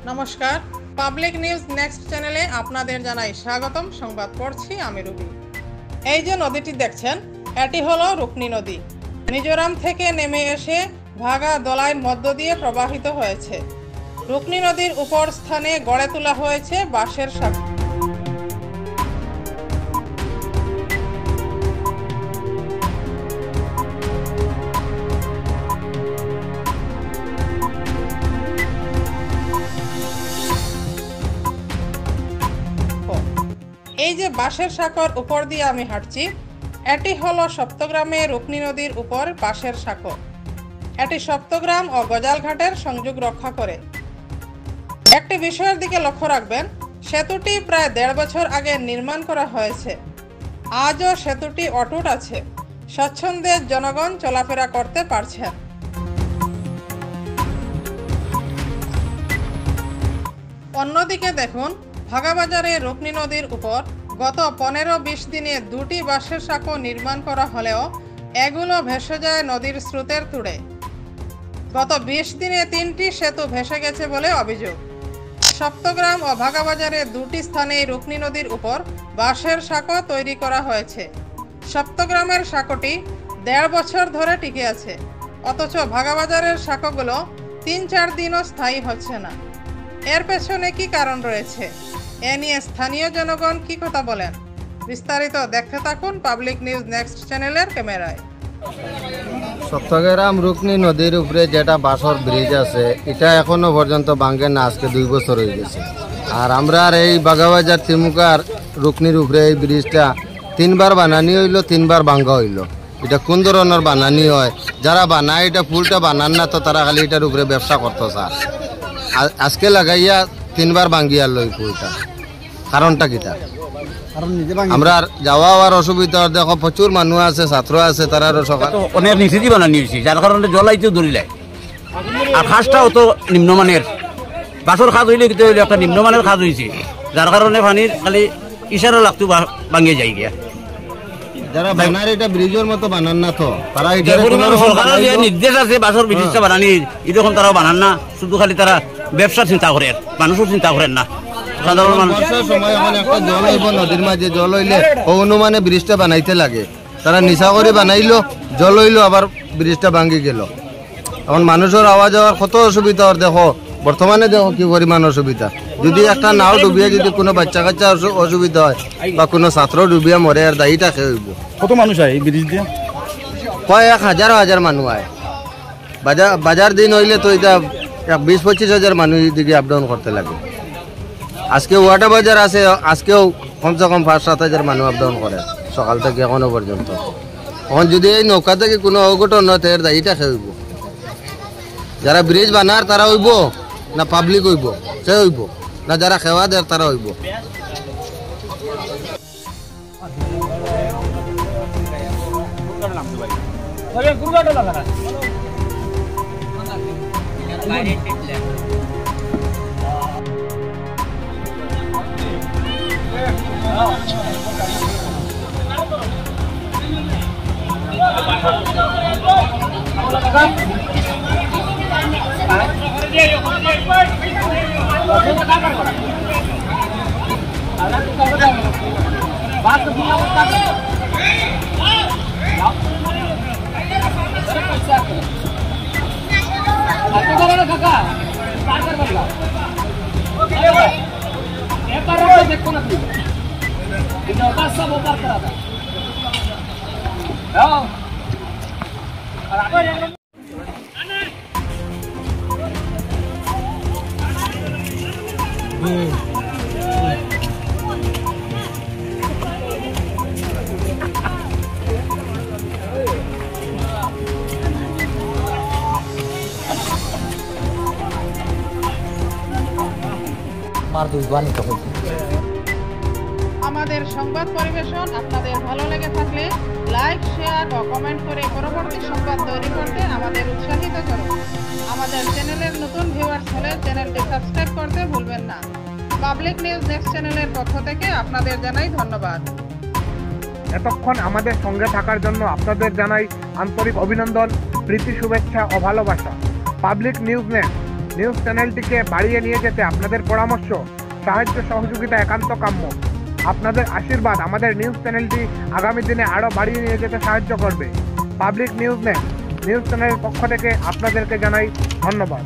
নমস্কার, public news next চ্যানেলে আপনাদের জানাই স্বাগতম। সংবাদ পড়ছি আমি রুবি। এই যে নদীটি দেখছেন, এটি হলো রুকনি নদী। মিজোরাম থেকে নেমে এসে ভাগা দলাইয়ের মধ্য দিয়ে প্রবাহিত হয়েছে। রুকনি নদীর উপর স্থানে গড়ে তোলা হয়েছে বাঁশের সাঁকো। এই যে বাঁশের সাঁকোর উপর দিয়ে আমি হাঁটছি, এটি হলো সপ্তগ্রামে রুকনি নদীর উপর বাঁশের সাঁকো। এটি সপ্তগ্রাম ও গজালঘাটের সংযোগ রক্ষা করে। একটি বিষয়ের দিকে লক্ষ্য রাখবেন, সেতুটি প্রায় 1.5 বছর আগে নির্মাণ করা হয়েছে। আজও সেতুটি অটুট আছে, স্বচ্ছন্দে জনগণ চলাফেরা করতে পারছেন। অন্যদিকে দেখুন, ভাগাবাজারে রুকনি নদীর উপর গত 15-20 দিনে 2টি বাঁশের সাঁকো নির্মাণ করা হলেও এগুলো ভেসে যায় নদীর স্রোতের তুড়ে। গত 20 দিনে 3টি সেতু ভেসে গেছে বলে অভিযোগ। সপ্তগ্রাম ও ভাগাবাজারে 2টি স্থানেই রুকনি নদীর উপর বাঁশের সাঁকো তৈরি করা হয়েছে। সপ্তগ্রামের সাঁকোটি 1.5 বছর ধরে টিকে আছে, অথচ ভাগাবাজারের সাঁকোগুলো 3-4 দিনও স্থায়ী হচ্ছে না। এর পেছনে কি কারণ রয়েছে, এ নিয়ে স্থানীয় জনগণ কি কথা বলেন, বিস্তারিত দেখতে থাকুন পাবলিক নিউজ নেক্সট চ্যানেলের ক্যামেরায়। সপ্তগ্রাম রুকনি নদীর উপরে যেটা বাঁশের ব্রিজ আছে, এটা এখনো পর্যন্ত ভাঙে না। আজকে 2 বছর হয়ে গেছে। আর আমরা এই বাগাবাজার তিমুকার রুকনির উপরে এই ব্রিজটা 3বার বানানি হইল, 3বার ভাঙ্গা হইল। এটা কোন ধরনের বানানি হয়? যারা বানায় এটা ফুলটা বানান না, তো তারা খালি এটার উপরে ব্যবসা করতে চায়। আজকে লাগাইয়া 3বার ভাঙ্গিয়া লই ফুলটা। কারণটা কিটা? আমরা যাওয়া হওয়ার অসুবিধা। দেখো প্রচুর মানুষ আছে, ছাত্র আছে, তারা সকাল অনেক নিচেই বানানি হয়েছে, যার কারণে জল আইতেও ধরিলে। আর খাসটাও তো নিম্নমানের বাঁশের খাজ হইলে কিন্তু একটা নিম্নমানের খাজ হয়েছে, যার কারণে পানির খালি ইশারা লাগতো ভাঙিয়ে যাই গিয়া। যারা বানার এটা ব্রিজের মতো বানান না, তো তারা সরকারের যে নির্দেশ আছে বাঁশের ব্রিজটা বানানি, এরকম তারা বানান না। শুধু খালি তারা ব্যবসা চিন্তা করেন, মানুষও চিন্তা করেন না। সাধারণ মানুষের সময় এখন একটা জল হইব, নদীর মাঝে জল হইলে অনুমানে ব্রিজটা বানাইতে লাগে। তারা নিশা করে বানাইলো, জল হইলো, আবার ব্রিজটা ভাঙ্গি গেল। এখন মানুষের আওয়া যাওয়ার কত অসুবিধা। দেখো বর্তমানে দেখো কি পরিমাণ অসুবিধা। যদি একটা নাও ডুবিয়ে যদি কোনো বাচ্চা কাচ্চা অসুবিধা হয় বা কোনো ছাত্র ডুবিয়া মরে, আর দায়ীটা খেয়ে হইব। কত মানুষ হয় এই ব্রিজ দিয়ে? কয়েক হাজার মানুষ হয়। বাজার দিন হইলে তো এটা 20-25 হাজার মানুষ দিকে আপ ডাউন করতে লাগে। আজকে ওয়াটা বাজার আছে, আজকেও কমসে কম 5-7 হাজার মানুষ আপ ডাউন করে সকাল থেকে এখনো পর্যন্ত। এখন যদি এই নৌকা থেকে কোনো অঘটন হয়, এর দায়ীটা খেয়ে হইব। যারা ব্রিজ বানার তারা হইব না পাবলিক হইব? সে হইব না যারা খেওয়া দেয় তারা হইব? আমাদের সংবাদ পরিবেশন আপনাদের ভালো লেগে থাকলে লাইক, শেয়ার ও কমেন্ট করে পরবর্তী সংবাদ তৈরি করতে আমাদের উৎসাহিত করুন। আমাদের চ্যানেলের নতুন ভিউয়ার্স হলে চ্যানেলটি সাবস্ক্রাইব করতে ভুলবেন না। পাবলিক নিউজ নেক্সট চ্যানেলের পক্ষ থেকে আপনাদের জানাই ধন্যবাদ। এতক্ষণ আমাদের সঙ্গে থাকার জন্য আপনাদের জানাই আন্তরিক অভিনন্দন, প্রীতি, শুভেচ্ছা ও ভালোবাসা। পাবলিক নিউজ নেক্সট নিউজ চ্যানেলটিকে বাড়িয়ে নিয়ে যেতে আপনাদের পরামর্শ, সাহায্য, সহযোগিতা একান্ত কাম্য। আপনাদের আশীর্বাদ আমাদের নিউজ চ্যানেলটি আগামী দিনে আরও বাড়িয়ে নিয়ে যেতে সাহায্য করবে। পাবলিক নিউজ নেট নিউজ চ্যানেলের পক্ষ থেকে আপনাদেরকে জানাই ধন্যবাদ।